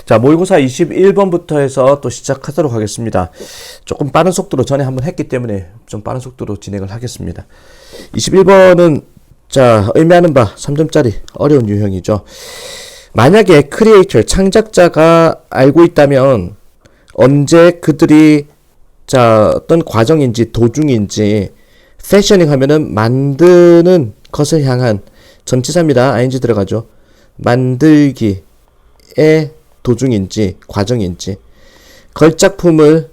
자, 모의고사 21번부터 해서 또 시작하도록 하겠습니다. 조금 빠른 속도로 전에 한번 했기 때문에 좀 빠른 속도로 진행을 하겠습니다. 21번은 자, 의미하는 바 3점짜리 어려운 유형이죠. 만약에 크리에이터, 창작자가 알고 있다면 언제 그들이 자, 어떤 과정인지 도중인지 패셔닝 하면은 만드는 것을 향한 전치사입니다. ing 들어가죠. 만들기의 도중인지 과정인지 걸작품을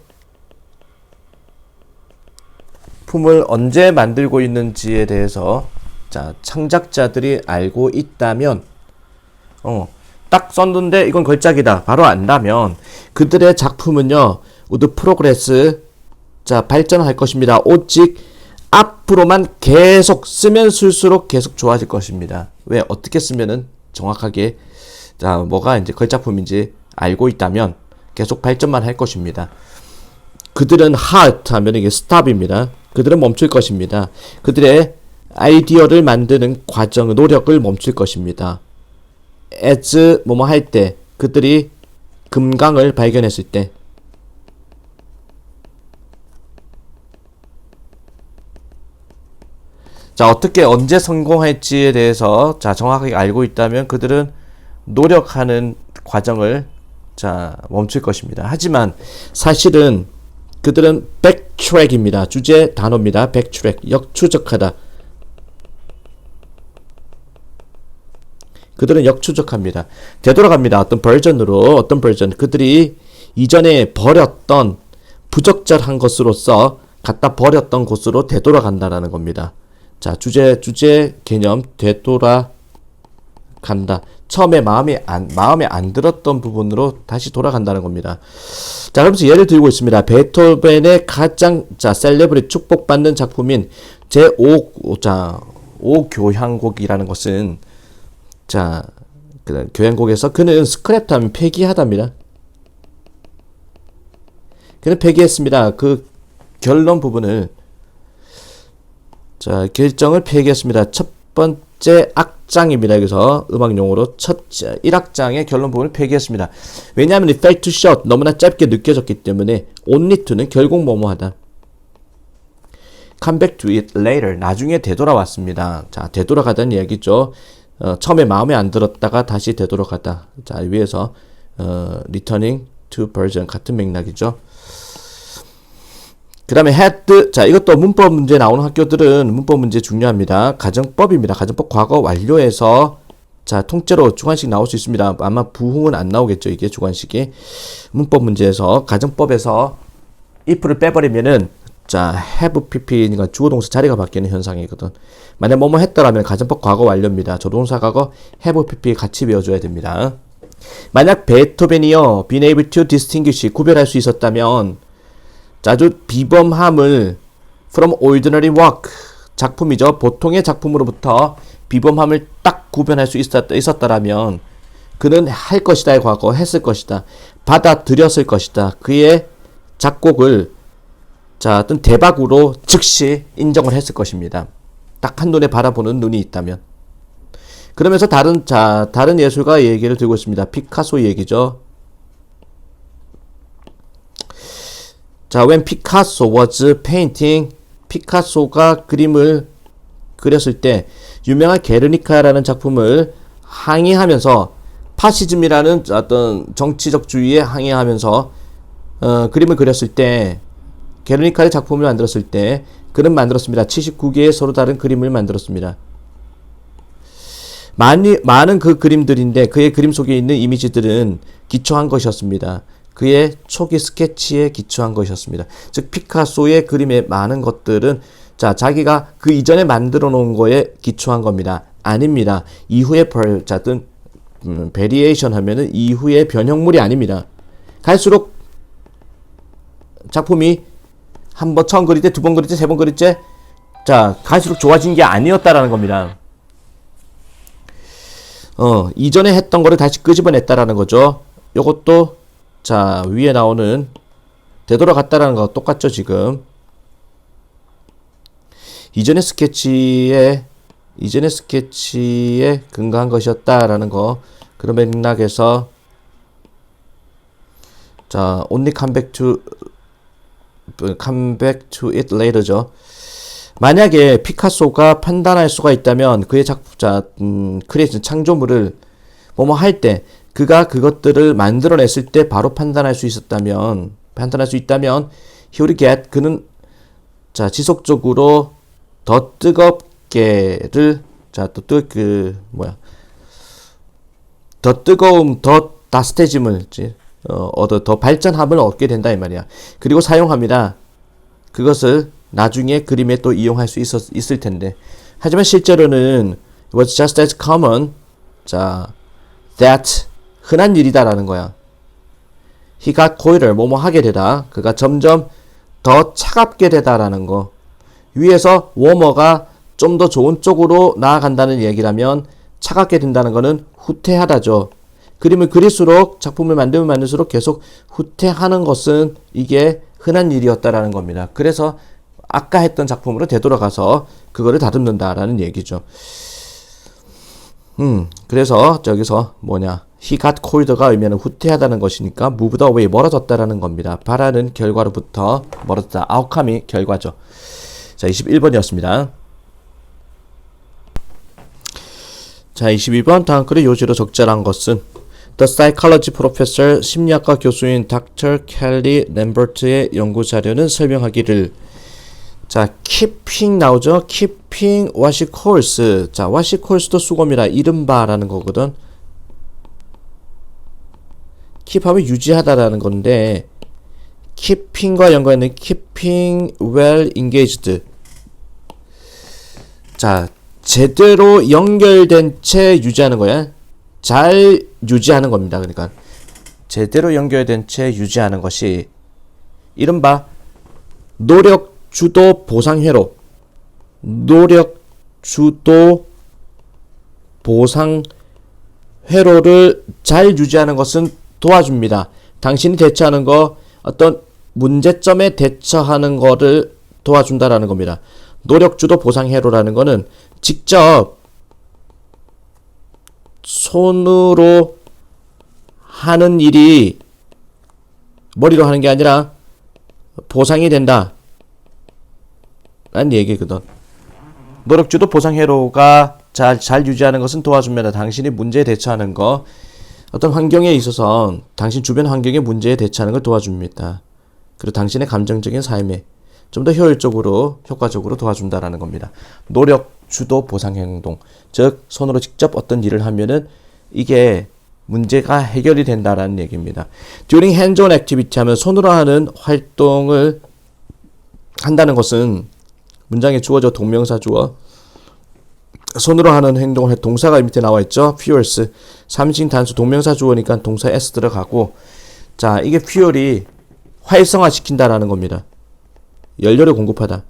언제 만들고 있는지에 대해서 자, 창작자들이 알고 있다면 딱 썼는데 이건 걸작이다 바로 안다면 그들의 작품은요 would progress 자 발전할 것입니다. 오직 앞으로만 계속 쓰면 쓸수록 계속 좋아질 것입니다. 왜 어떻게 쓰면은 정확하게 자 뭐가 이제 걸작품인지 알고 있다면 계속 발전만 할 것입니다. 그들은 halt 하면 이게 stop입니다. 그들은 멈출 것입니다. 그들의 아이디어를 만드는 과정, 노력을 멈출 것입니다. as 뭐뭐 할 때, 그들이 금강을 발견했을 때. 자, 어떻게 언제 성공할지에 대해서 자 정확하게 알고 있다면 그들은 노력하는 과정을 자 멈출 것입니다. 하지만 사실은 그들은 backtrack입니다. 주제 단어입니다. backtrack 역추적하다. 그들은 역추적합니다. 되돌아갑니다. 어떤 버전으로 어떤 버전 그들이 이전에 버렸던 부적절한 것으로서 갖다 버렸던 곳으로 되돌아간다라는 겁니다. 자 주제 개념 되돌아간다. 처음에 마음에 안 들었던 부분으로 다시 돌아간다는 겁니다. 자, 그러면서 예를 들고 있습니다. 베토벤의 가장 셀레브리 축복받는 작품인 제5교향곡이라는 것은 자, 그 교향곡에서 그는 스크랩하면 폐기하답니다. 그는 폐기했습니다. 그 결론 부분을 자, 결정을 폐기했습니다. 첫 번째 악장입니다. 여기서 음악 용어로 첫 1악장의 결론 부분을 폐기했습니다. 왜냐하면 it felt too short 너무나 짧게 느껴졌기 때문에 only to는 결국 뭐뭐하다. come back to it later 나중에 되돌아왔습니다. 자, 되돌아가다는 이야기죠. 처음에 마음에 안 들었다가 다시 되돌아가다. 자, 위에서 returning to version 같은 맥락이죠. 그 다음에 had 자 이것도 문법 문제 나오는 학교들은 문법 문제 중요합니다. 가정법입니다. 가정법 과거 완료해서 자 통째로 주관식 나올 수 있습니다. 아마 부흥은 안 나오겠죠. 이게 주관식이 문법 문제에서 가정법에서 if를 빼버리면은 자 have pp니까 주어 동사 자리가 바뀌는 현상이거든. 만약 뭐뭐 했더라면 가정법 과거 완료입니다. 조동사 과거 have pp 같이 외워줘야 됩니다. 만약 베토벤이요 been able to distinguish 구별할 수 있었다면 아주 비범함을 from ordinary work 작품이죠. 보통의 작품으로부터 비범함을 딱 구별할 수 있었다라면 그는 할 것이다의 과거 했을 것이다. 받아들였을 것이다. 그의 작곡을 자 어떤 대박으로 즉시 인정을 했을 것입니다. 딱 한눈에 바라보는 눈이 있다면. 그러면서 다른 예술가 얘기를 들고 있습니다. 피카소 얘기죠. 자, when Picasso was painting, 피카소가 그림을 그렸을 때 유명한 게르니카라는 작품을 항의하면서 파시즘이라는 어떤 정치적 주의에 항의하면서 그림을 그렸을 때 게르니카의 작품을 만들었을 때 그는 만들었습니다. 79개의 서로 다른 그림을 만들었습니다. 많은 그 그림들인데 그의 그림 속에 있는 이미지들은 기초한 것이었습니다. 그의 초기 스케치에 기초한 것이었습니다. 즉 피카소의 그림의 많은 것들은 자 자기가 그 이전에 만들어 놓은 거에 기초한 겁니다. 아닙니다. 이후에 베리에이션 하면은 이후의 변형물이 아닙니다. 갈수록 작품이 한 번 처음 그릴 때, 두 번 그릴 때, 세 번 그릴 때 자 갈수록 좋아진 게 아니었다라는 겁니다. 이전에 했던 거를 다시 끄집어냈다라는 거죠. 요것도 자 위에 나오는 되돌아갔다라는 거 똑같죠. 지금 이전의 스케치에 근거한 것이었다라는 거 그런 맥락에서 자, only come back to it later죠. 만약에 피카소가 판단할 수가 있다면 그의 크리에이션 창조물을 뭐뭐 할 때 그가 그것들을 만들어냈을 때 바로 판단할 수 있다면 he would get 그는 자 지속적으로 더 뜨겁게를 더 뜨거움 더 따뜻해짐을 더 발전함을 얻게 된다 이 말이야. 그리고 사용합니다. 그것을 나중에 그림에 또 이용할 수 있을 텐데. 하지만 실제로는 it was just as common that 흔한 일이다라는 거야. he got hotter 뭐뭐 하게 되다. 그가 점점 더 차갑게 되다라는 거. 위에서 워머가 좀 더 좋은 쪽으로 나아간다는 얘기라면 차갑게 된다는 거는 후퇴하다죠. 그림을 그릴수록 작품을 만들면 만들수록 계속 후퇴하는 것은 이게 흔한 일이었다라는 겁니다. 그래서 아까 했던 작품으로 되돌아가서 그거를 다듬는다라는 얘기죠. 그래서 저기서 he got colder가 의미하는 후퇴하다는 것이니까 moved away 멀어졌다라는 겁니다. 바라는 결과로부터 멀어졌다. outcome이 결과죠. 자, 21번이었습니다. 자, 22번 다음 글의 요지로 적절한 것은 The Psychology Professor 심리학과 교수인 Dr. Kelly Lambert의 연구 자료는 설명하기를 자, keeping 나오죠. keeping what she calls. 자, what she calls도 수고입니다. 이른바라는 거거든. keep하면 유지하다라는 건데 keeping과 연관있는 keeping well engaged. 자, 제대로 연결된 채 유지하는 거야. 잘 유지하는 겁니다. 그러니까 제대로 연결된 채 유지하는 것이 이른바 노력 주도 보상회로 노력 주도 보상회로를 잘 유지하는 것은 도와줍니다. 당신이 대처하는 거 어떤 문제점에 대처하는 거를 도와준다라는 겁니다. 노력 주도 보상회로라는 거는 직접 손으로 하는 일이 머리로 하는 게 아니라 보상이 된다 라는 얘기거든. 노력주도 보상회로가 잘 유지하는 것은 도와줍니다. 당신이 문제에 대처하는 거 어떤 환경에 있어서 당신 주변 환경의 문제에 대처하는 걸 도와줍니다. 그리고 당신의 감정적인 삶에 좀 더 효과적으로 도와준다라는 겁니다. 노력 주도 보상 행동, 즉 손으로 직접 어떤 일을 하면은 이게 문제가 해결이 된다라는 얘기입니다. During hands-on activity 하면 손으로 하는 활동을 한다는 것은 문장에 주어져 동명사 주어 손으로 하는 행동을 해 동사가 밑에 나와 있죠. fuels 3인 단수 동명사 주어니까 동사 s 들어가고 자 이게 fuel이 활성화 시킨다라는 겁니다. 연료를 공급하다.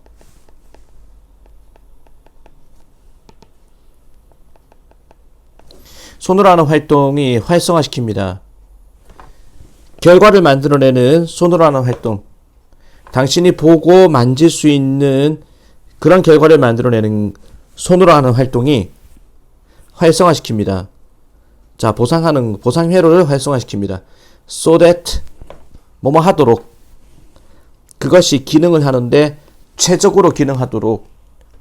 손으로 하는 활동이 활성화시킵니다. 결과를 만들어내는 손으로 하는 활동. 당신이 보고 만질 수 있는 그런 결과를 만들어내는 손으로 하는 활동이 활성화시킵니다. 자, 보상회로를 활성화시킵니다. So that 뭐뭐 하도록 그것이 기능을 하는데 최적으로 기능하도록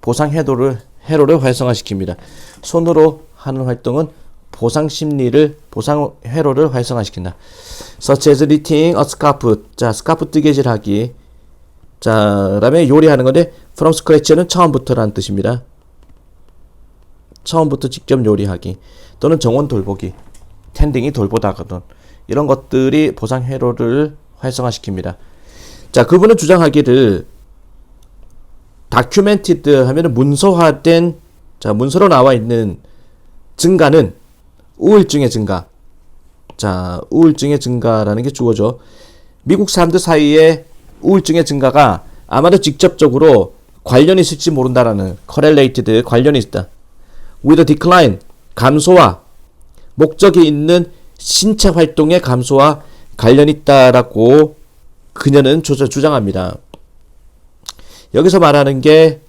보상회로를 활성화시킵니다. 손으로 하는 활동은 보상회로를 활성화시킨다. Such as knitting a scarf. 자, 스카프 뜨개질하기. 자, 그 다음에 요리하는 건데 from scratch는 처음부터라는 뜻입니다. 처음부터 직접 요리하기. 또는 정원 돌보기. 텐딩이 돌보다거든. 이런 것들이 보상회로를 활성화시킵니다. 자, 그분은 주장하기를 documented 하면은 문서화된 문서로 나와 있는 증가는 우울증의 증가. 자, 우울증의 증가라는 게 주어져. 미국 사람들 사이에 우울증의 증가가 아마도 직접적으로 관련이 있을지 모른다라는 correlated 관련이 있다. with a decline 감소와 목적이 있는 신체 활동의 감소와 관련이 있다라고 그녀는 주장합니다. 여기서 말하는 게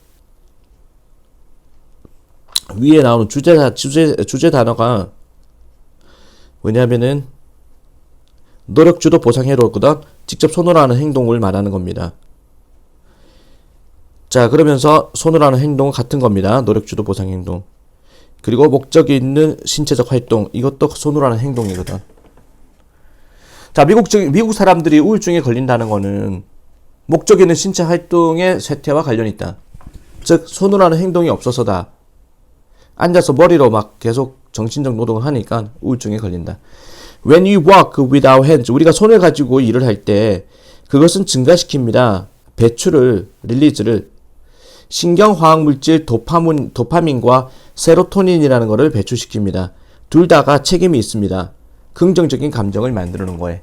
위에 나오는 주제 단어가 뭐냐면은 노력주도 보상해로거든 직접 손으로 하는 행동을 말하는 겁니다. 자, 그러면서 손으로 하는 행동은 같은 겁니다. 노력주도 보상 행동. 그리고 목적이 있는 신체적 활동, 이것도 손으로 하는 행동이거든. 자, 미국 사람들이 우울증에 걸린다는 거는 목적이 있는 신체 활동의 쇠퇴와 관련이 있다. 즉, 손으로 하는 행동이 없어서다. 앉아서 머리로 막 계속 정신적 노동을 하니까 우울증에 걸린다. When you work with our hands, 우리가 손을 가지고 일을 할 때 그것은 증가시킵니다. 배출을, 릴리즈를. 신경화학물질 도파민과 세로토닌이라는 것을 배출시킵니다. 둘 다가 책임이 있습니다. 긍정적인 감정을 만드는 거에.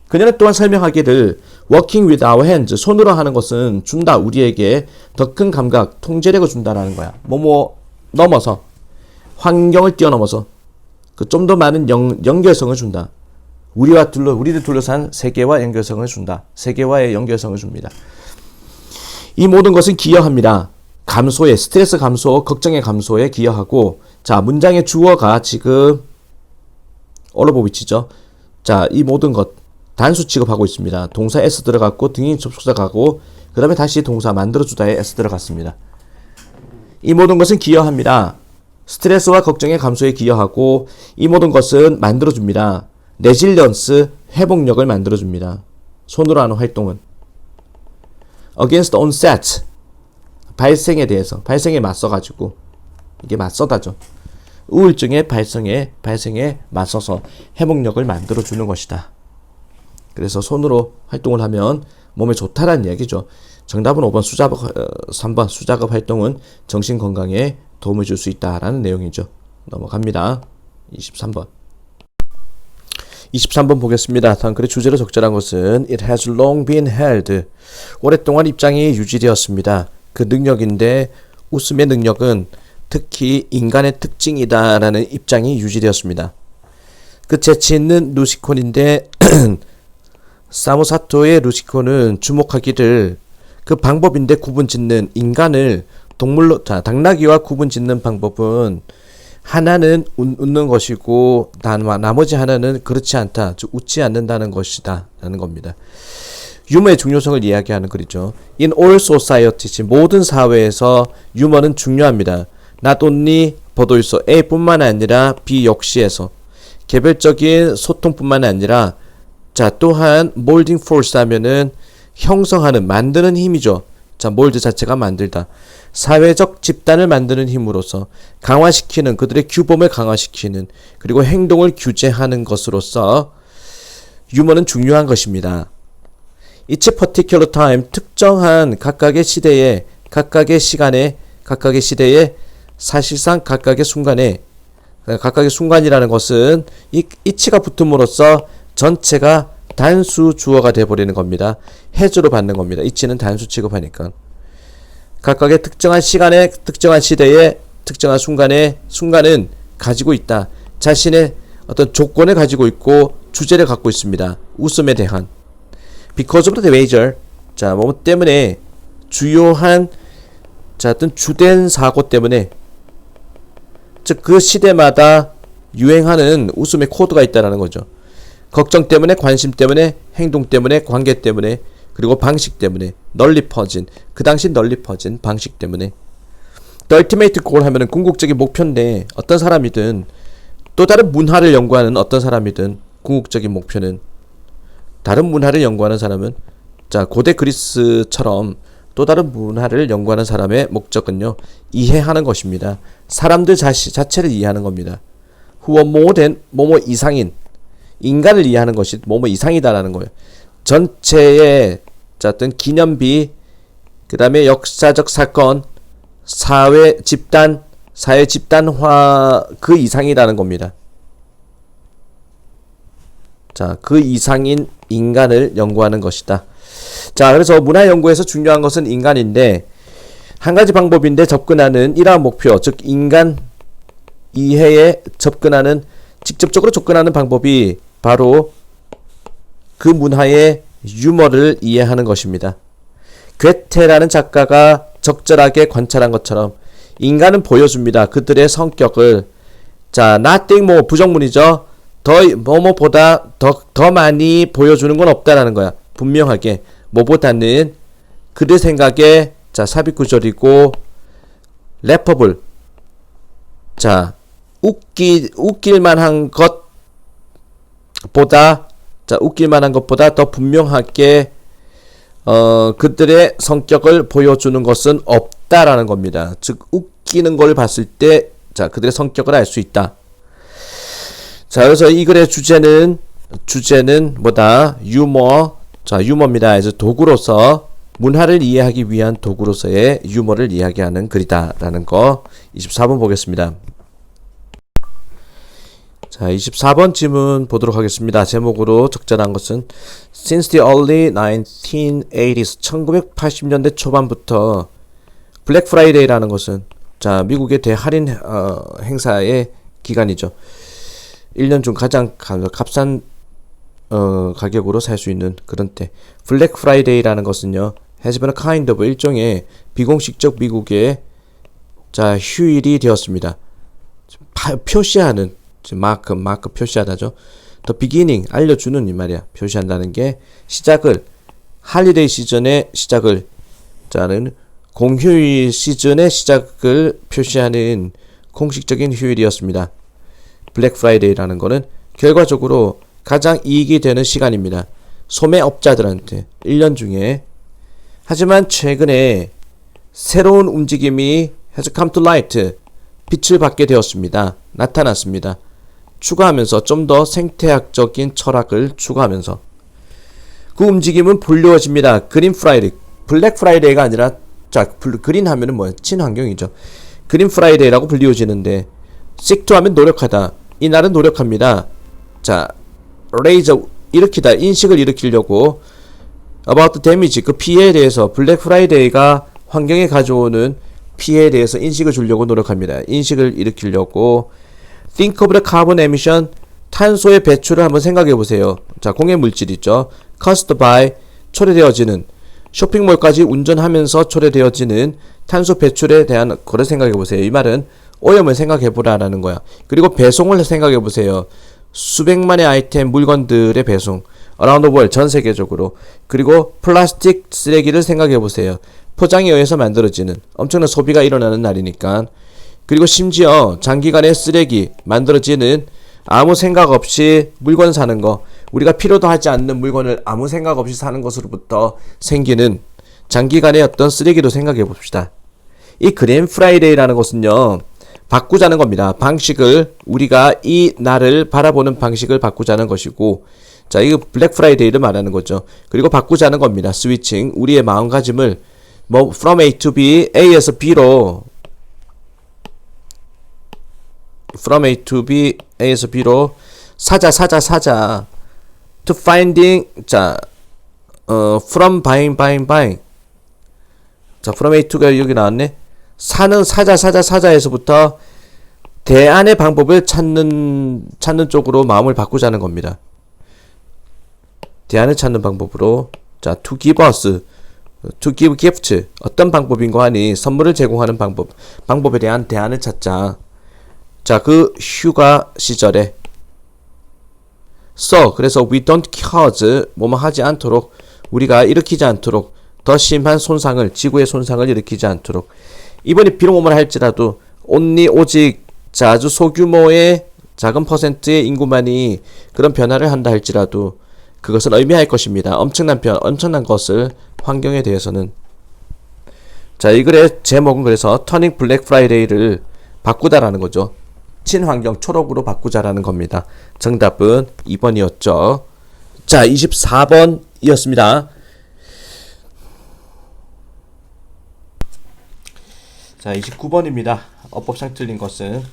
그녀는 또한 설명하기를 working with our hands, 손으로 하는 것은 준다. 우리에게 더 큰 감각, 통제력을 준다라는 거야. 넘어서, 환경을 뛰어넘어서 그 좀 더 많은 연결성을 준다. 우리를 둘러싼 세계와 연결성을 준다. 세계와의 연결성을 줍니다. 이 모든 것은 기여합니다. 감소에, 스트레스 감소, 걱정의 감소에 기여하고, 자, 문장의 주어가 지금 all of which죠. 자, 이 모든 것 단수 취급하고 있습니다. 동사 s 들어갔고 등인 접속사 가고 그 다음에 다시 동사 만들어주다에 s 들어갔습니다. 이 모든 것은 기여합니다. 스트레스와 걱정의 감소에 기여하고 이 모든 것은 만들어줍니다. 레질리언스, 회복력을 만들어줍니다. 손으로 하는 활동은 against onset, 발생에 대해서, 발생에 맞서가지고 이게 맞서다죠. 우울증의 발생에 맞서서 회복력을 만들어주는 것이다. 그래서 손으로 활동을 하면 몸에 좋다라는 이야기죠. 정답은 5번 3번 수작업 활동은 정신건강에 도움을 줄 수 있다라는 내용이죠. 넘어갑니다. 23번. 23번 보겠습니다. 다음 글의 주제로 적절한 것은 It has long been held. 오랫동안 입장이 유지되었습니다. 그 능력인데 웃음의 능력은 특히 인간의 특징이다라는 입장이 유지되었습니다. 그 재치 있는 루시콘인데 사모사토의 루시콘은 주목하기를 그 방법인데 구분짓는 인간을 동물로, 자, 당나귀와 구분짓는 방법은 하나는 웃는 것이고 나머지 하나는 그렇지 않다. 즉 웃지 않는다는 것이다 라는 겁니다. 유머의 중요성을 이야기하는 글이죠. In all societies, 모든 사회에서 유머는 중요합니다. Not only 보도일서 A뿐만 아니라 B 역시에서 개별적인 소통뿐만 아니라 자, 또한 molding force 하면은 형성하는, 만드는 힘이죠. 자, 몰드 자체가 만들다. 사회적 집단을 만드는 힘으로써 강화시키는, 그들의 규범을 강화시키는, 그리고 행동을 규제하는 것으로서 유머는 중요한 것입니다. Each particular time, 특정한 각각의 시대에, 각각의 시간에, 각각의 시대에, 사실상 각각의 순간에, 각각의 순간이라는 것은 each가 붙음으로써 전체가 단수 주어가 되어버리는 겁니다. 해주로 받는 겁니다. each는 단수 취급하니까. 각각의 특정한 시간에, 특정한 시대에, 특정한 순간은 가지고 있다. 자신의 어떤 조건을 가지고 있고 주제를 갖고 있습니다. 웃음에 대한. Because of the major. 자, 뭐 때문에 주요한, 자, 어떤 주된 사고 때문에, 즉 그 시대마다 유행하는 웃음의 코드가 있다라는 거죠. 걱정 때문에, 관심 때문에, 행동 때문에, 관계 때문에, 그리고 방식 때문에 널리 퍼진, 그 당시 널리 퍼진 방식 때문에. The ultimate goal 하면은 궁극적인 목표인데, 어떤 사람이든 또 다른 문화를 연구하는 어떤 사람이든 궁극적인 목표는, 다른 문화를 연구하는 사람은, 자, 고대 그리스처럼 또 다른 문화를 연구하는 사람의 목적은요, 이해하는 것입니다. 사람들 자체를 이해하는 겁니다. who are more than 뭐뭐 이상인, 인간을 이해하는 것이 뭐뭐 이상이다라는 거예요. 전체의 어떤 기념비, 그 다음에 역사적 사건, 사회 집단화 그 이상이라는 겁니다. 자, 그 이상인 인간을 연구하는 것이다. 자, 그래서 문화 연구에서 중요한 것은 인간인데, 한 가지 방법인데 접근하는 이러한 목표, 즉 인간 이해에 직접적으로 접근하는 방법이 바로 그 문화의 유머를 이해하는 것입니다. 괴테라는 작가가 적절하게 관찰한 것처럼 인간은 보여줍니다. 그들의 성격을. 자, nothing more 부정문이죠. 뭐뭐보다 더 많이 보여주는 건 없다라는 거야. 분명하게 뭐보다는 그들 생각에 자 삽입 구절이고 래퍼블 자 웃길 만한 것보다 자 웃길 만한 것보다 더 분명하게 그들의 성격을 보여주는 것은 없다라는 겁니다. 즉 웃기는 걸 봤을 때 자 그들의 성격을 알 수 있다. 자 그래서 이 글의 주제는 뭐다? 유머. 자 유머입니다. 그래서 도구로서 문화를 이해하기 위한 도구로서의 유머를 이야기하는 글이다 라는 거 24번 보겠습니다. 자 24번 질문 보도록 하겠습니다. 제목으로 적절한 것은 Since the early 1980s 1980년대 초반부터 블랙 프라이데이라는 것은 자 미국의 대할인 행사의 기간이죠. 1년 중 가장 값싼 가격으로 살 수 있는 그런 때 블랙 프라이데이라는 것은요 has been a kind of 일종의 비공식적 미국의 자 휴일이 되었습니다. 표시하는 마크 표시하다죠. The beginning 알려주는 이 말이야. 표시한다는 게 시작을 할리데이 시즌의 시작을 자는 공휴일 시즌의 시작을 표시하는 공식적인 휴일이었습니다. 블랙 프라이데이라는 거는 결과적으로 가장 이익이 되는 시간입니다. 소매업자들한테 1년 중에. 하지만 최근에 새로운 움직임이 has come to light 빛을 받게 되었습니다. 나타났습니다. 추가하면서 좀 더 생태학적인 철학을 추가하면서 그 움직임은 불리워집니다. 그린 프라이데이 블랙 프라이데이가 아니라 자 그린 하면은 뭐야? 친환경이죠. 그린 프라이데이라고 불리워지는데 seek to 하면 노력하다. 이 날은 노력합니다. 자 raise 일으키다 인식을 일으키려고 about the damage 그 피해에 대해서 블랙 프라이데이가 환경에 가져오는 피해에 대해서 인식을 주려고 노력합니다. 인식을 일으키려고 think of the carbon emission 탄소의 배출을 한번 생각해 보세요. 자 공해 물질 있죠. caused by 초래되어지는 쇼핑몰까지 운전하면서 초래되어지는 탄소 배출에 대한 거를 생각해 보세요. 이 말은 오염을 생각해 보라라는 거야. 그리고 배송을 생각해 보세요. 수백만의 아이템 물건들의 배송 around the world 전 세계적으로. 그리고 플라스틱 쓰레기를 생각해 보세요. 포장에 의해서 만들어지는 엄청난 소비가 일어나는 날이니까. 그리고 심지어 장기간의 쓰레기 만들어지는 아무 생각 없이 물건 사는 거 우리가 필요도 하지 않는 물건을 아무 생각 없이 사는 것으로부터 생기는 장기간의 어떤 쓰레기도 생각해 봅시다. 이 그린 프라이데이라는 것은요 바꾸자는 겁니다. 방식을 우리가 이 날을 바라보는 방식을 바꾸자는 것이고 자 이거 블랙 프라이데이를 말하는 거죠. 그리고 바꾸자는 겁니다. 스위칭 우리의 마음가짐을 뭐 from A to B A에서 B로 from A to B A에서 B로 사자 to finding 자 from buying 자 from A to가 여기 나왔네. 사는 사자에서부터 대안의 방법을 찾는 쪽으로 마음을 바꾸자는 겁니다. 대안을 찾는 방법으로 자 to give us to give gift 어떤 방법인가 하니 선물을 제공하는 방법에 대한 대안을 찾자. 자 그 휴가 시절에 그래서 we don't cause 뭐뭐 하지 않도록 우리가 일으키지 않도록 더 심한 손상을 지구의 손상을 일으키지 않도록 이번에 비록 뭐뭐 할지라도 오직 자 아주 소규모의 작은 퍼센트의 인구만이 그런 변화를 한다 할지라도 그것은 의미할 것입니다. 엄청난 것을 환경에 대해서는. 자 이 글의 제목은 그래서 터닝 블랙 프라이데이를 바꾸다라는 거죠. 친환경 초록으로 바꾸자라는 겁니다. 정답은 2번이었죠. 자 24번이었습니다. 자 29번입니다. 어법상 틀린 것은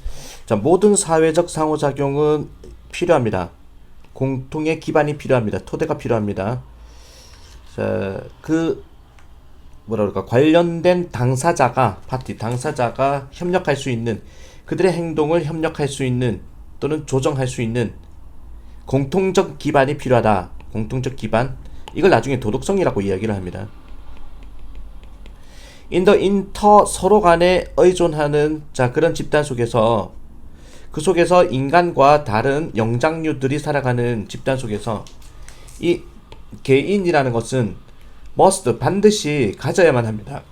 자 모든 사회적 상호작용은 필요합니다. 공통의 기반이 필요합니다. 토대가 필요합니다. 자 그 뭐라 그럴까 관련된 당사자가 협력할 수 있는 그들의 행동을 협력할 수 있는 또는 조정할 수 있는 공통적 기반이 필요하다. 공통적 기반 이걸 나중에 도덕성이라고 이야기를 합니다. 인터 서로 간에 의존하는 자 그런 집단 속에서 그 속에서 인간과 다른 영장류들이 살아가는 집단 속에서 이 개인이라는 것은 must 반드시 가져야만 합니다.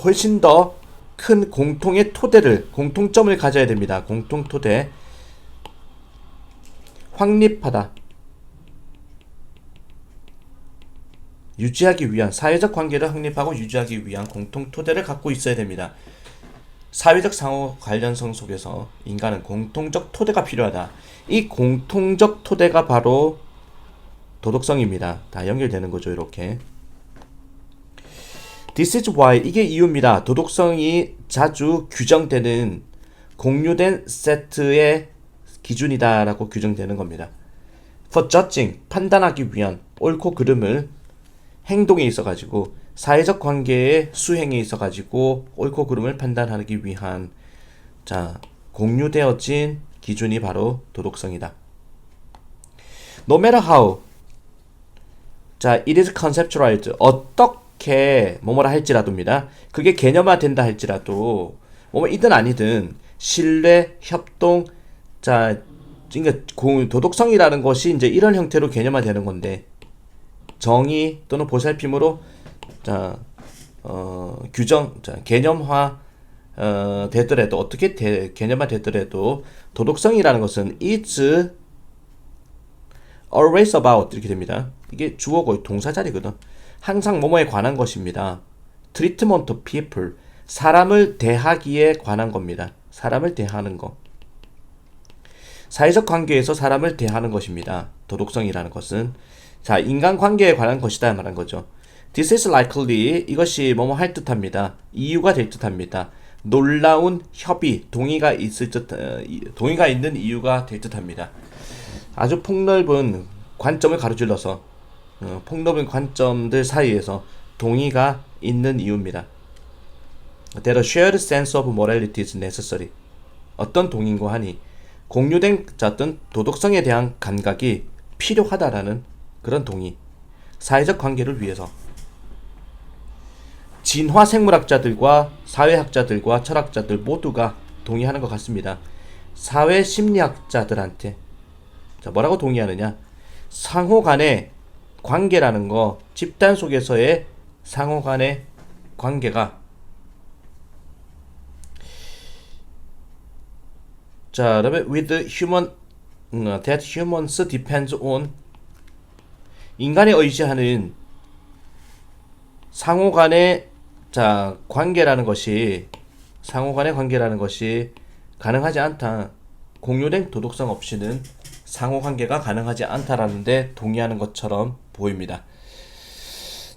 훨씬 더 큰 공통의 토대를, 공통점을 가져야 됩니다. 공통 토대. 확립하다. 유지하기 위한, 사회적 관계를 확립하고 유지하기 위한 공통 토대를 갖고 있어야 됩니다. 사회적 상호 관련성 속에서 인간은 공통적 토대가 필요하다. 이 공통적 토대가 바로 도덕성입니다. 다 연결되는 거죠, 이렇게. This is why, 이게 이유입니다. 도덕성이 자주 규정되는 공유된 세트의 기준이다라고 규정되는 겁니다. For judging, 판단하기 위한 옳고 그름을 행동에 있어가지고, 사회적 관계의 수행에 있어가지고 옳고 그름을 판단하기 위한 공유되어진 기준이 바로 도덕성이다. No matter how, it is conceptualized, 어떻게 뭐뭐라 할지라도입니다. 그게 개념화된다 할지라도 뭐뭐이든 아니든 신뢰, 협동, 그러니까 도덕성이라는 것이 이제 이런 형태로 개념화되는 건데, 정의 또는 보살핌으로 규정, 개념화 되더라도, 어떻게 개념화 되더라도 도덕성이라는 것은 is always about 이렇게 됩니다. 이게 주어고 동사 자리거든. 항상 뭐뭐에 관한 것입니다. treatment of people, 사람을 대하기에 관한 겁니다. 사람을 대하는 것. 사회적 관계에서 사람을 대하는 것입니다. 도덕성이라는 것은 인간관계에 관한 것이다 말한 거죠. This is likely, 이것이 뭐뭐 할 듯합니다. 이유가 될 듯합니다. 놀라운 협의, 동의가 있는 이유가 될 듯합니다. 아주 폭넓은 관점을 가로질러서 폭넓은 관점들 사이에서 동의가 있는 이유입니다. That a shared sense of morality is necessary. 어떤 동의인고 하니 공유된 어떤 도덕성에 대한 감각이 필요하다라는 그런 동의. 사회적 관계를 위해서. 진화 생물학자들과 사회학자들과 철학자들 모두가 동의하는 것 같습니다. 사회 심리학자들한테 뭐라고 동의하느냐? 상호 간의 관계라는 거, 집단 속에서의 상호 간의 관계가 그러면 with human that humans depends on, 인간이 의지하는 상호 간의 관계라는 것이 가능하지 않다. 공유된 도덕성 없이는 상호 관계가 가능하지 않다라는데 동의하는 것처럼 보입니다.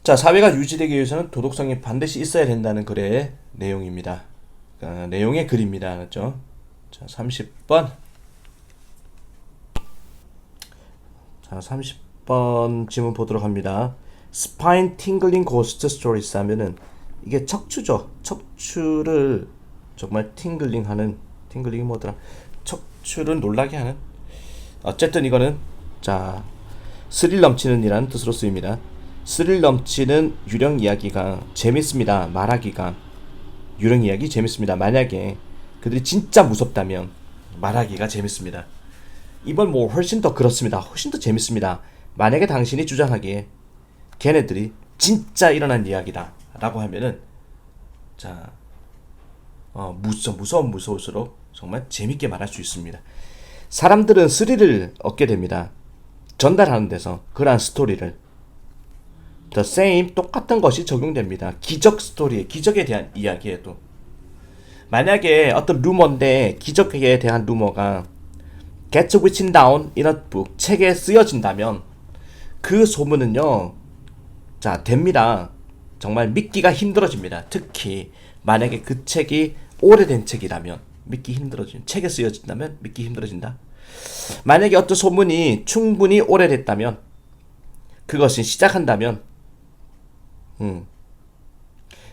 사회가 유지되기 위해서는 도덕성이 반드시 있어야 된다는 글의 내용입니다. 내용의 글입니다. 알았죠? 30번. 30번 질문 보도록 합니다. Spine tingling ghost stories 하면은 이게 척추죠. 척추를 정말 팅글링하는, 팅글링이 뭐더라? 척추를 놀라게 하는. 어쨌든 이거는 스릴 넘치는 이라는 뜻으로 쓰입니다. 스릴 넘치는 유령 이야기가 재밌습니다. 말하기가. 유령 이야기 재밌습니다. 만약에 그들이 진짜 무섭다면 말하기가 재밌습니다. 이번 훨씬 더 그렇습니다. 훨씬 더 재밌습니다. 만약에 당신이 주장하기에 걔네들이 진짜 일어난 이야기다 라고 하면은 무서울수록 정말 재밌게 말할 수 있습니다. 사람들은 스릴을 얻게 됩니다. 전달하는 데서 그러한 스토리를. The same, 똑같은 것이 적용됩니다. 기적 스토리, 기적에 대한 이야기에도. 만약에 어떤 루머인데 기적에 대한 루머가 gets written down in a book, 책에 쓰여진다면 그 소문은요 됩니다. 정말 믿기가 힘들어집니다. 특히 만약에 그 책이 오래된 책이라면 믿기 힘들어진, 책에 쓰여진다면 믿기 힘들어진다. 만약에 어떤 소문이 충분히 오래됐다면, 그것은 시작한다면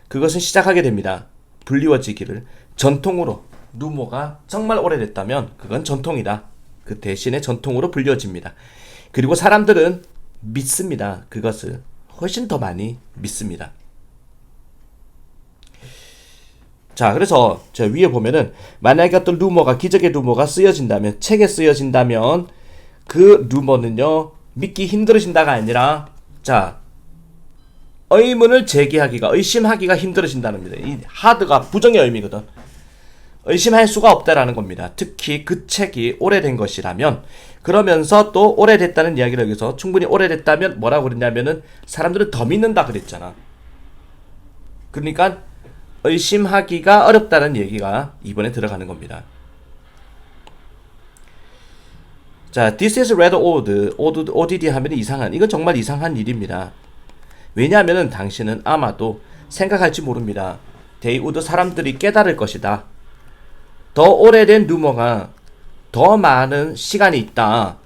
그것은 시작하게 됩니다. 불리워지기를. 전통으로, 루머가 정말 오래됐다면 그건 전통이다. 그 대신에 전통으로 불리워집니다. 그리고 사람들은 믿습니다. 그것을 훨씬 더 많이 믿습니다. 자, 그래서 저 위에 보면은 만약에 어떤 루머가 기적의 루머가 쓰여진다면 책에 쓰여진다면 그 루머는요 믿기 힘들어진다가 아니라 자 의문을 제기하기가 의심하기가 힘들어진다는 겁니다. 이 하드가 부정의 의미거든. 의심할 수가 없다라는 겁니다. 특히 그 책이 오래된 것이라면 그러면서 또 오래됐다는 이야기를 여기서 충분히 오래됐다면 뭐라고 그랬냐면은 사람들은 더 믿는다 그랬잖아. 그러니까 의심하기가 어렵다는 얘기가 이번에 들어가는 겁니다. 자, this is rather odd 하면 이상한, 이건 정말 이상한 일입니다. 왜냐하면 당신은 아마도 생각할지 모릅니다. they would 사람들이 깨달을 것이다. 더 오래된 루머가 더 많은 시간이 있다.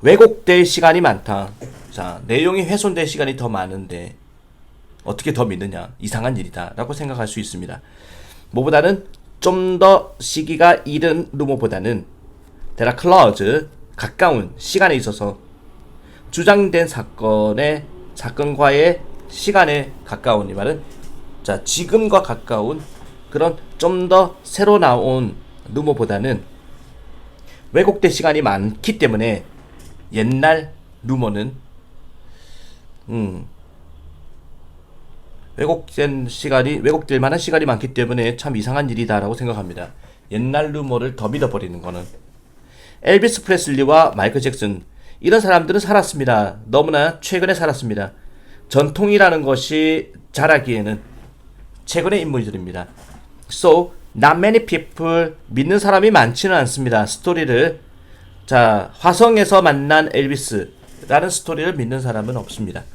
왜곡될 시간이 많다. 자, 내용이 훼손될 시간이 더 많은데 어떻게 더 믿느냐? 이상한 일이다 라고 생각할 수 있습니다. 뭐보다는 좀 더 시기가 이른 루머보다는 데라 클로즈 가까운 시간에 있어서 주장된 사건과의 시간에 가까운, 이 말은 자 지금과 가까운 그런 좀 더 새로 나온 루머보다는 왜곡된 시간이 많기 때문에 옛날 루머는 왜곡될 만한 시간이 많기 때문에 참 이상한 일이다라고 생각합니다. 옛날 루머를 더 믿어버리는 거는. 엘비스 프레슬리와 마이클 잭슨, 이런 사람들은 살았습니다. 너무나 최근에 살았습니다. 전통이라는 것이 자라기에는 최근의 인물들입니다. So, not many people, 믿는 사람이 많지는 않습니다. 스토리를. 자, 화성에서 만난 엘비스라는 스토리를 믿는 사람은 없습니다.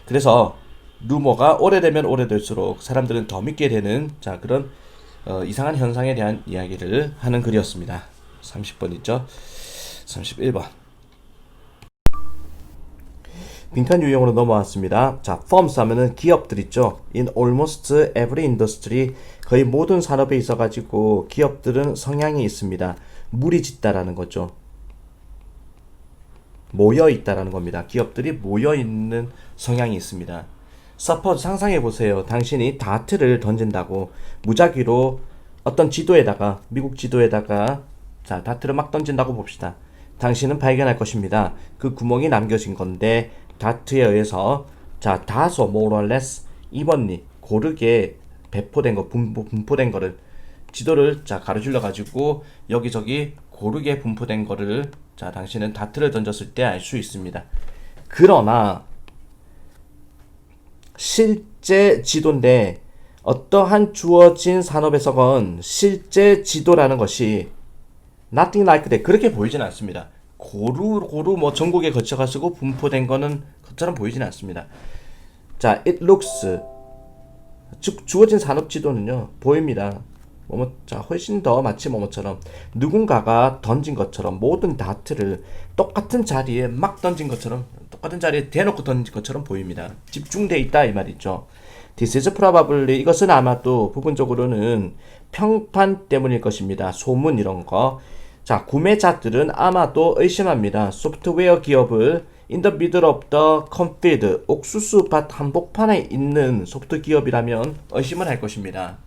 그래서 루머가 오래되면 오래될수록 사람들은 더 믿게 되는 자 그런 이상한 현상에 대한 이야기를 하는 글이었습니다. 30번 있죠? 31번. 빈칸 유형으로 넘어왔습니다. 자, firms 하면은 기업들 있죠. In almost every industry, 거의 모든 산업에 있어가지고 기업들은 성향이 있습니다. 무리짓다라는 거죠. 모여있다라는 겁니다. 기업들이 모여있는 성향이 있습니다. Suppose 상상해보세요. 당신이 다트를 던진다고 무작위로 어떤 지도에다가, 미국 지도에다가 자 다트를 막 던진다고 봅시다. 당신은 발견할 것입니다. 그 구멍이 남겨진 건데 다트에 의해서 자 다소 more or less 이번니 고르게 배포된 거, 분포된 거를 지도를 자 가로질러 가지고 여기저기 고르게 분포된 거를 자 당신은 다트를 던졌을 때 알 수 있습니다. 그러나 실제 지도인데 어떠한 주어진 산업에서건 실제 지도라는 것이 nothing like that 그렇게 보이지는 않습니다. 고루 뭐 전국에 거쳐가지고 분포된 거는 그처럼 보이지는 않습니다. 자, it looks 즉 주어진 산업 지도는요 보입니다. 자 훨씬 더 마치 뭐뭐처럼 누군가가 던진 것처럼 모든 다트를 똑같은 자리에 막 던진 것처럼 똑같은 자리에 대놓고 던진 것처럼 보입니다. 집중돼 있다 이 말이죠. This is probably 이것은 아마도 부분적으로는 평판 때문일 것입니다. 소문 이런 거. 자 구매자들은 아마도 의심합니다. 소프트웨어 기업을 in the middle of the cornfield 옥수수밭 한복판에 있는 소프트 기업이라면 의심을 할 것입니다.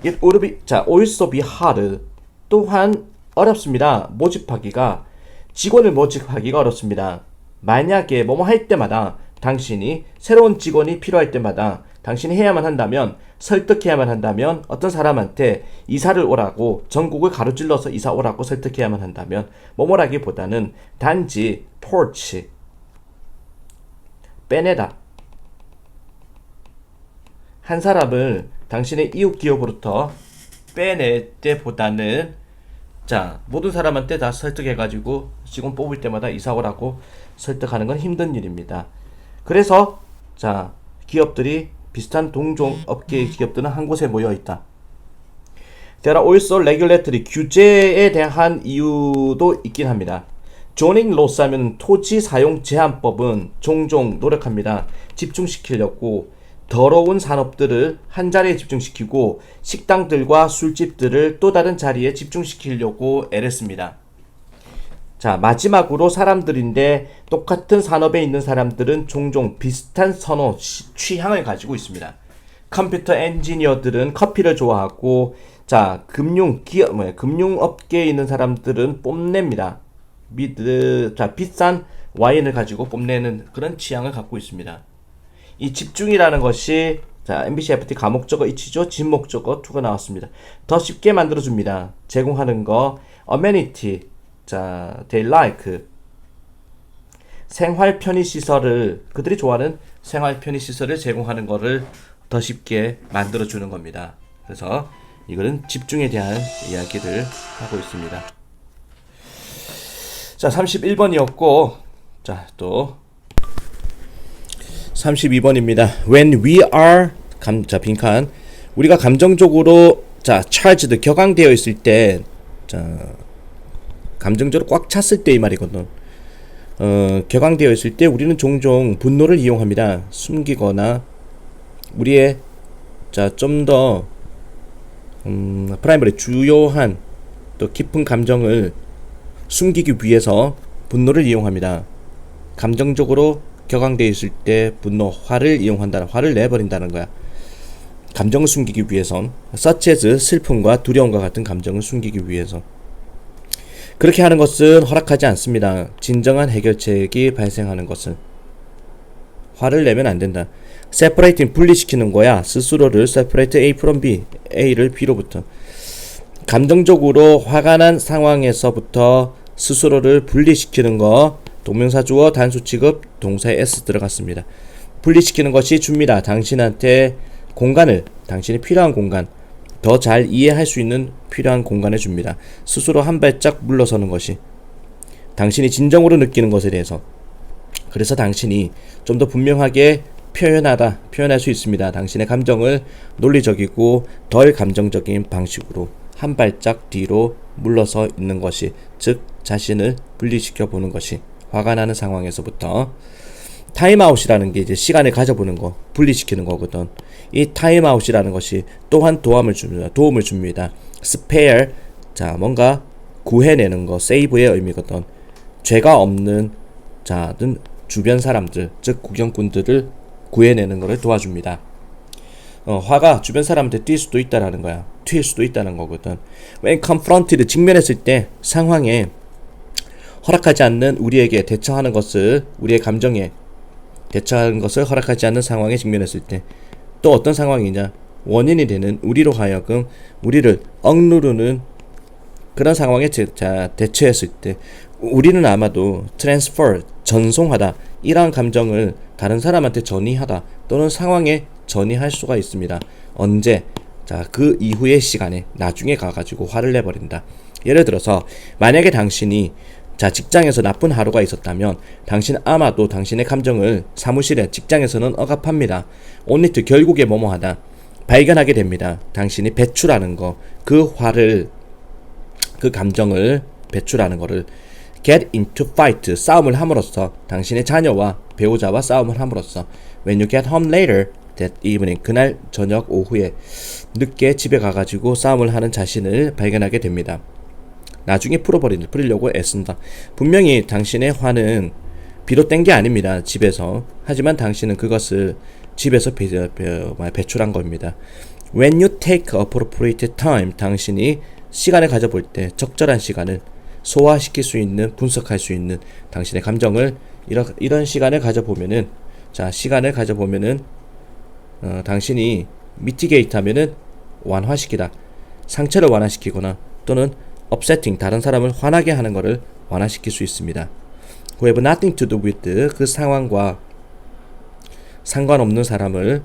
It would be, 자, also be hard. 또한 어렵습니다. 직원을 모집하기가 어렵습니다. 만약에 뭐뭐 할 때마다 당신이 새로운 직원이 필요할 때마다 당신이 해야만 한다면 설득해야만 한다면 어떤 사람한테 이사를 오라고 전국을 가로질러서 이사 오라고 설득해야만 한다면 뭐뭐라기보다는 단지 포치 빼내다 한 사람을 당신의 이웃 기업으로부터 빼낼 때보다는 자 모든 사람한테 다 설득해가지고 직원 뽑을 때마다 이사 오라고 설득하는 건 힘든 일입니다. 그래서 자 기업들이 비슷한 동종 업계의 기업들은 한 곳에 모여 있다. There are also regulatory 규제에 대한 이유도 있긴 합니다. zoning laws 하면 토지 사용 제한법은 종종 노력합니다. 집중시키려고 더러운 산업들을 한 자리에 집중시키고 식당들과 술집들을 또 다른 자리에 집중시키려고 애랬습니다. 자 마지막으로 사람들인데 똑같은 산업에 있는 사람들은 종종 비슷한 선호, 취향을 가지고 있습니다. 컴퓨터 엔지니어들은 커피를 좋아하고, 자, 금융업계에 있는 사람들은 뽐냅니다. 비싼 와인을 가지고 뽐내는 그런 취향을 갖고 있습니다. 이 집중이라는 것이, 자, MBC FT 과목적어 이치죠. 진목적어 to가 나왔습니다. 더 쉽게 만들어줍니다. 제공하는 거, amenity, 자, they like, 생활 편의시설을, 그들이 좋아하는 생활 편의시설을 제공하는 거를 더 쉽게 만들어주는 겁니다. 그래서 이거는 집중에 대한 이야기를 하고 있습니다. 자, 31번이었고, 자, 또 32번입니다. When we are, 자, 빈칸. 우리가 감정적으로, 자, charged, 격앙되어 있을 때, 자, 감정적으로 꽉 찼을 때 이 말이거든. 격앙되어 있을 때 우리는 종종 분노를 이용합니다. 숨기거나, 우리의, 자, 좀 더, 프라이머리, 주요한, 또 깊은 감정을 숨기기 위해서 분노를 이용합니다. 감정적으로 격앙되어 있을 때 분노, 화를 이용한다는, 화를 내버린다는 거야. 감정을 숨기기 위해선, such as 슬픔과 두려움과 같은 감정을 숨기기 위해서. 그렇게 하는 것은 허락하지 않습니다. 진정한 해결책이 발생하는 것은. 화를 내면 안 된다. separating, 분리시키는 거야. 스스로를 separate A from B, A를 B로부터. 감정적으로 화가 난 상황에서부터 스스로를 분리시키는 거, 동명사 주어 단수 취급 동사에 s 들어갔습니다. 분리시키는 것이 줍니다. 당신한테 공간을, 당신이 필요한 공간, 더 잘 이해할 수 있는 필요한 공간을 줍니다. 스스로 한 발짝 물러서는 것이, 당신이 진정으로 느끼는 것에 대해서. 그래서 당신이 좀 더 분명하게 표현할 수 있습니다. 당신의 감정을 논리적이고 덜 감정적인 방식으로 한 발짝 뒤로 물러서 있는 것이, 즉 자신을 분리시켜 보는 것이 화가 나는 상황에서부터. 타임아웃이라는 게 이제 시간을 가져보는 거, 분리시키는 거거든. 이 타임아웃이라는 것이 또한 도움을 줍니다. spare, 자, 뭔가 구해내는 거, save의 의미거든. 죄가 없는 자든 주변 사람들, 즉 구경꾼들을 구해내는 것을 도와줍니다. 화가 주변 사람한테 튈 수도 있다라는 거야. 튈 수도 있다는 거거든. When confronted, 직면했을 때 상황에 허락하지 않는 우리에게 대처하는 것을, 우리의 감정에 대처하는 것을 허락하지 않는 상황에 직면했을 때, 또 어떤 상황이냐, 원인이 되는 우리로 하여금 우리를 억누르는 그런 상황에 대처했을 때, 우리는 아마도 transfer, 전송하다, 이러한 감정을 다른 사람한테 전이하다 또는 상황에 전이할 수가 있습니다. 언제? 자, 그 이후의 시간에, 나중에 가가지고 화를 내버린다. 예를 들어서 만약에 당신이, 자, 직장에서 나쁜 하루가 있었다면 당신 아마도 당신의 감정을 사무실에, 직장에서는 억압합니다. only to, 결국에 뭐뭐하다, 발견하게 됩니다. 당신이 배출하는 거, 그 화를, 그 감정을 배출하는 거를 get into fight, 싸움을 함으로써, 당신의 자녀와 배우자와 싸움을 함으로써. when you get home later that evening, 그날 저녁 오후에 늦게 집에 가가지고 싸움을 하는 자신을 발견하게 됩니다. 나중에 풀으려고 애쓴다. 분명히 당신의 화는 비롯된 게 아닙니다. 집에서. 하지만 당신은 그것을 집에서 배출한 겁니다. When you take appropriate time, 당신이 시간을 가져볼 때, 적절한 시간을 소화시킬 수 있는, 분석할 수 있는 당신의 감정을, 이런 시간을 가져보면은, 자, 시간을 가져보면은, 당신이 mitigate 하면은 완화시키다, 상처를 완화시키거나 또는 upsetting, 다른 사람을 화나게 하는 것을 완화시킬 수 있습니다. who have nothing to do with, 그 상황과 상관없는 사람을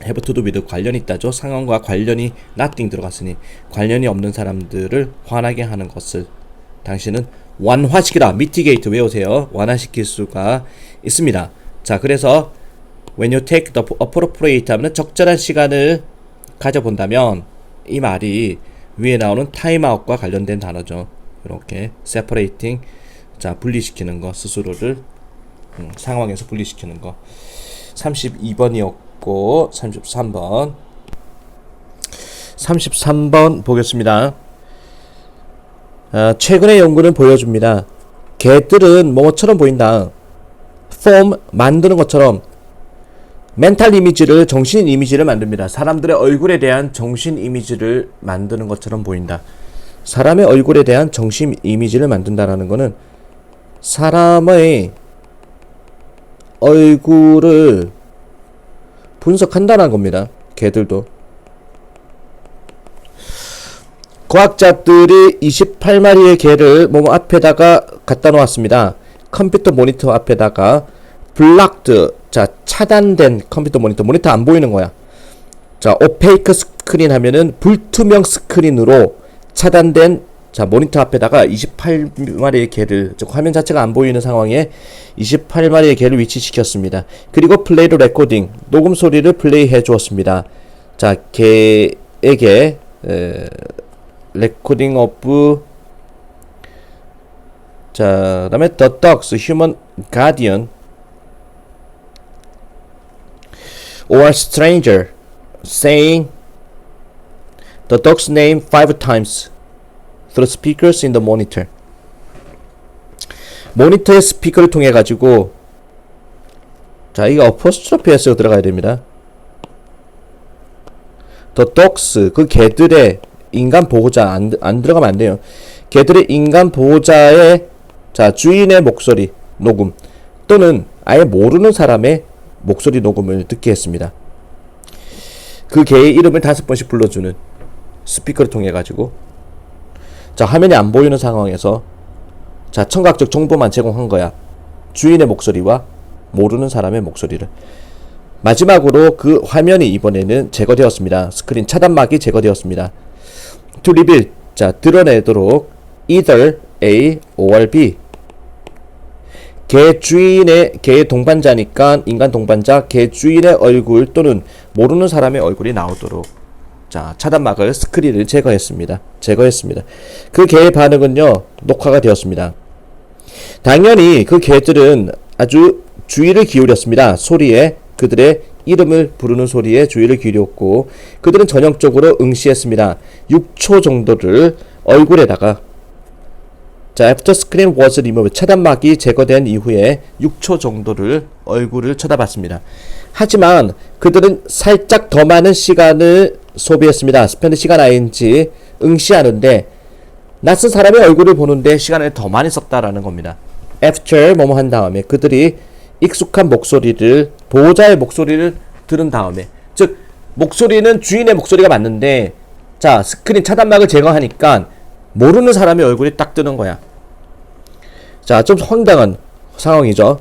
have to do with, 관련이 있다죠. 상황과 관련이 nothing 들어갔으니 관련이 없는 사람들을 화나게 하는 것을 당신은 완화시키다, mitigate 외우세요. 완화시킬 수가 있습니다. 자, 그래서 when you take the appropriate 하면 적절한 시간을 가져본다면, 이 말이 위에 나오는 타임아웃과 관련된 단어죠. 이렇게 separating, 자, 분리시키는 거, 스스로를 상황에서 분리시키는 거. 32번이었고 33번 보겠습니다. 최근의 연구는 보여줍니다. 개들은 뭐처럼 보인다. form, 만드는 것처럼, 멘탈 이미지를 정신 이미지를 만듭니다. 사람들의 얼굴에 대한 정신 이미지를 만드는 것처럼 보인다. 사람의 얼굴에 대한 정신 이미지를 만든다라는 것은 사람의 얼굴을 분석한다는 겁니다. 개들도. 과학자들이 28마리의 개를 몸 앞에다가 갖다 놓았습니다. 컴퓨터 모니터 앞에다가 블락드, 자 차단된 컴퓨터 모니터 안 보이는 거야. 자 오페이크 스크린 하면은 불투명 스크린으로 차단된 자 모니터 앞에다가 28마리의 개를, 즉 화면 자체가 안 보이는 상황에 28마리의 개를 위치시켰습니다. 그리고 플레이로 레코딩, 녹음 소리를 플레이해 주었습니다. 자 개에게 레코딩 오브, 자 그다음에 The Dogs Human Guardian or stranger saying the dog's name 5 times through speakers in the monitor. 모니터의 스피커를 통해 가지고, 자 이거 어퍼스트로피 S가 들어가야 됩니다. The dogs, 그 개들의 인간 보호자, 안 들어가면 안 돼요. 개들의 인간 보호자의 자 주인의 목소리 녹음 또는 아예 모르는 사람의 목소리 녹음을 듣게 했습니다. 그 개의 이름을 5번씩 불러주는 스피커를 통해 가지고, 자 화면이 안 보이는 상황에서 자 청각적 정보만 제공한 거야. 주인의 목소리와 모르는 사람의 목소리를. 마지막으로 그 화면이 이번에는 제거되었습니다. 스크린 차단막이 제거되었습니다. To reveal, 자 드러내도록 either A or B. 개 주인의, 개의 동반자니까 인간 동반자, 개 주인의 얼굴 또는 모르는 사람의 얼굴이 나오도록 자 차단막을, 스크린을 제거했습니다. 그 개의 반응은요 녹화가 되었습니다. 당연히 그 개들은 아주 주의를 기울였습니다. 소리에, 그들의 이름을 부르는 소리에 주의를 기울였고 그들은 전형적으로 응시했습니다. 6초 정도를 얼굴에다가, 자 after screen was removed, 차단막이 제거된 이후에 6초 정도를 얼굴을 쳐다봤습니다. 하지만 그들은 살짝 더 많은 시간을 소비했습니다. 스펜드 시간 ing, 응시하는데 낯선 사람의 얼굴을 보는데 시간을 더 많이 썼다라는 겁니다. after 뭐뭐 한 다음에 그들이 익숙한 목소리를, 보호자의 목소리를 들은 다음에, 즉 목소리는 주인의 목소리가 맞는데 자 스크린 차단막을 제거하니까 모르는 사람의 얼굴이 딱 뜨는 거야. 자 좀 황당한 상황이죠.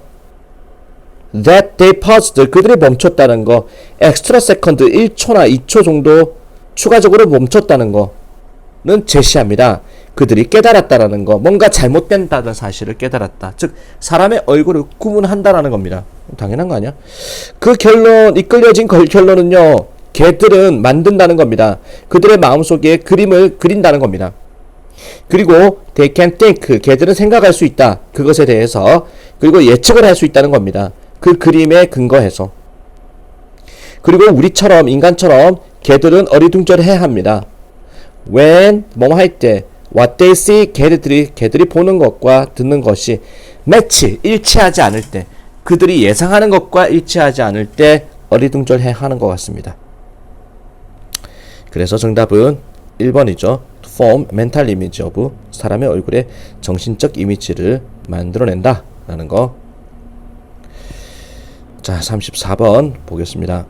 That they paused, 그들이 멈췄다는 거, extra second 1초나 2초 정도 추가적으로 멈췄다는 거는 제시합니다. 그들이 깨달았다라는 거, 뭔가 잘못된다는 사실을 깨달았다. 즉 사람의 얼굴을 구분한다라는 겁니다. 당연한 거 아니야? 그 결론, 이끌려진 결론은요 개들은 만든다는 겁니다. 그들의 마음속에 그림을 그린다는 겁니다. 그리고 they can think, 개들은 생각할 수 있다. 그것에 대해서. 그리고 예측을 할 수 있다는 겁니다. 그 그림에 근거해서. 그리고 우리처럼, 인간처럼 개들은 어리둥절해야 합니다. when 뭐뭐 할 때 what they see, 개들이 보는 것과 듣는 것이 매치, 일치하지 않을 때, 그들이 예상하는 것과 일치하지 않을 때 어리둥절해야 하는 것 같습니다. 그래서 정답은 1번이죠. form mental image of, 사람의 얼굴에 정신적 이미지를 만들어낸다 라는 거. 자 34번 보겠습니다.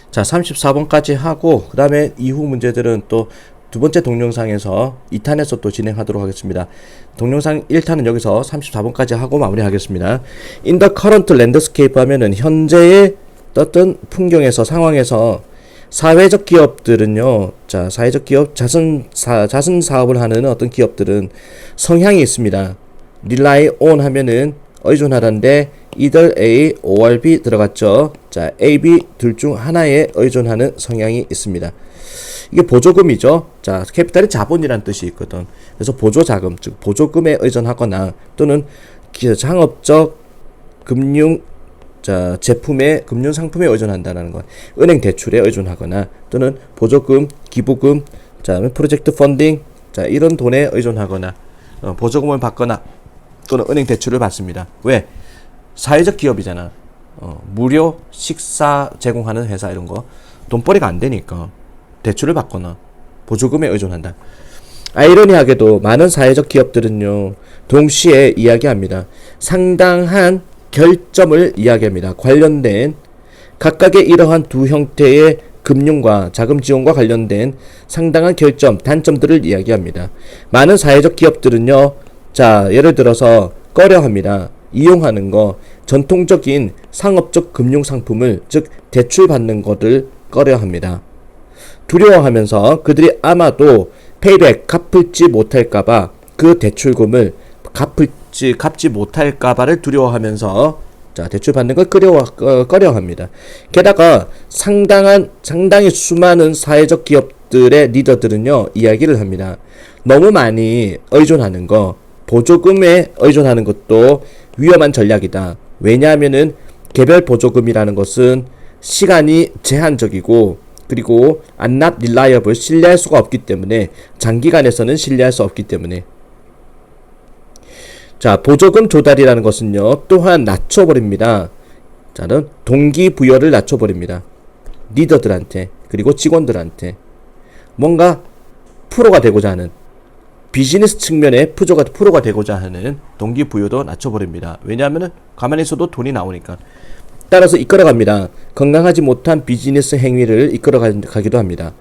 자 34번까지 하고 그 다음에 이후 문제들은 또 두 번째 동영상에서 2탄에서 또 진행하도록 하겠습니다. 동영상 1탄은 여기서 34번까지 하고 마무리하겠습니다. In the current landscape 하면은 현재의 어떤 풍경에서, 상황에서 사회적 기업들은요, 자 사회적 기업, 자선 사업을 하는 어떤 기업들은 성향이 있습니다. rely on 하면은 의존하다인데 either A or B 들어갔죠. 자 A, B 둘 중 하나에 의존하는 성향이 있습니다. 이게 보조금이죠. 자 캐피탈이 자본이란 뜻이 있거든. 그래서 보조자금, 즉 보조금에 의존하거나 또는 상업적 금융, 자 제품의 금융 상품에 의존한다는 것, 은행 대출에 의존하거나 또는 보조금, 기부금, 자 프로젝트 펀딩, 자 이런 돈에 의존하거나 보조금을 받거나 또는 은행 대출을 받습니다. 왜? 사회적 기업이잖아. 무료 식사 제공하는 회사 이런 거 돈벌이가 안 되니까 대출을 받거나 보조금에 의존한다. 아이러니하게도 많은 사회적 기업들은요 동시에 이야기합니다. 상당한 결점을 이야기합니다. 관련된 각각의 이러한 두 형태의 금융과 자금 지원과 관련된 상당한 결점, 단점들을 이야기합니다. 많은 사회적 기업들은요, 자, 예를 들어서 꺼려합니다. 이용하는 거, 전통적인 상업적 금융 상품을, 즉, 대출받는 것을 꺼려합니다. 두려워하면서 그들이 아마도 페이백, 갚을지 못할까봐 그 대출금을 갚지 못할까봐를 두려워하면서 자, 대출 받는 걸 꺼려합니다. 게다가 상당히 수많은 사회적 기업들의 리더들은요, 이야기를 합니다. 너무 많이 의존하는 거, 보조금에 의존하는 것도 위험한 전략이다. 왜냐하면은 개별 보조금이라는 것은 시간이 제한적이고, 그리고 not reliable, 신뢰할 수가 없기 때문에, 장기간에서는 신뢰할 수 없기 때문에, 자, 보조금 조달이라는 것은요, 또한 낮춰버립니다. 자는 동기부여를 낮춰버립니다. 리더들한테, 그리고 직원들한테. 뭔가 프로가 되고자 하는, 비즈니스 측면에 프로가 되고자 하는 동기부여도 낮춰버립니다. 왜냐하면 가만히 있어도 돈이 나오니까. 따라서 이끌어갑니다. 건강하지 못한 비즈니스 행위를 이끌어가기도 합니다.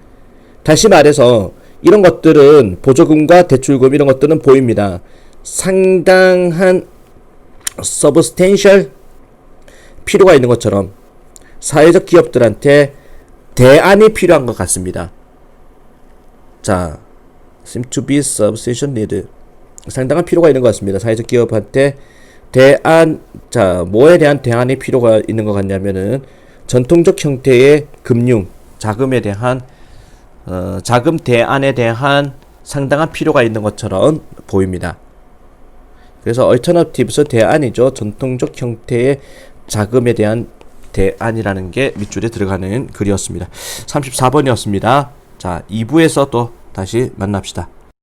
다시 말해서, 이런 것들은, 보조금과 대출금 이런 것들은 보입니다. 상당한 substantial 필요가 있는 것처럼 사회적 기업들한테 대안이 필요한 것 같습니다. 자, seem to be substantial need. 상당한 필요가 있는 것 같습니다. 사회적 기업한테 대안, 자, 뭐에 대한 대안이 필요가 있는 것 같냐면은 전통적 형태의 금융, 자금에 대한 자금 대안에 대한 상당한 필요가 있는 것처럼 보입니다. 그래서 alternatives 대안이죠. 전통적 형태의 자금에 대한 대안이라는 게 밑줄에 들어가는 글이었습니다. 34번이었습니다. 자, 2부에서 또 다시 만납시다.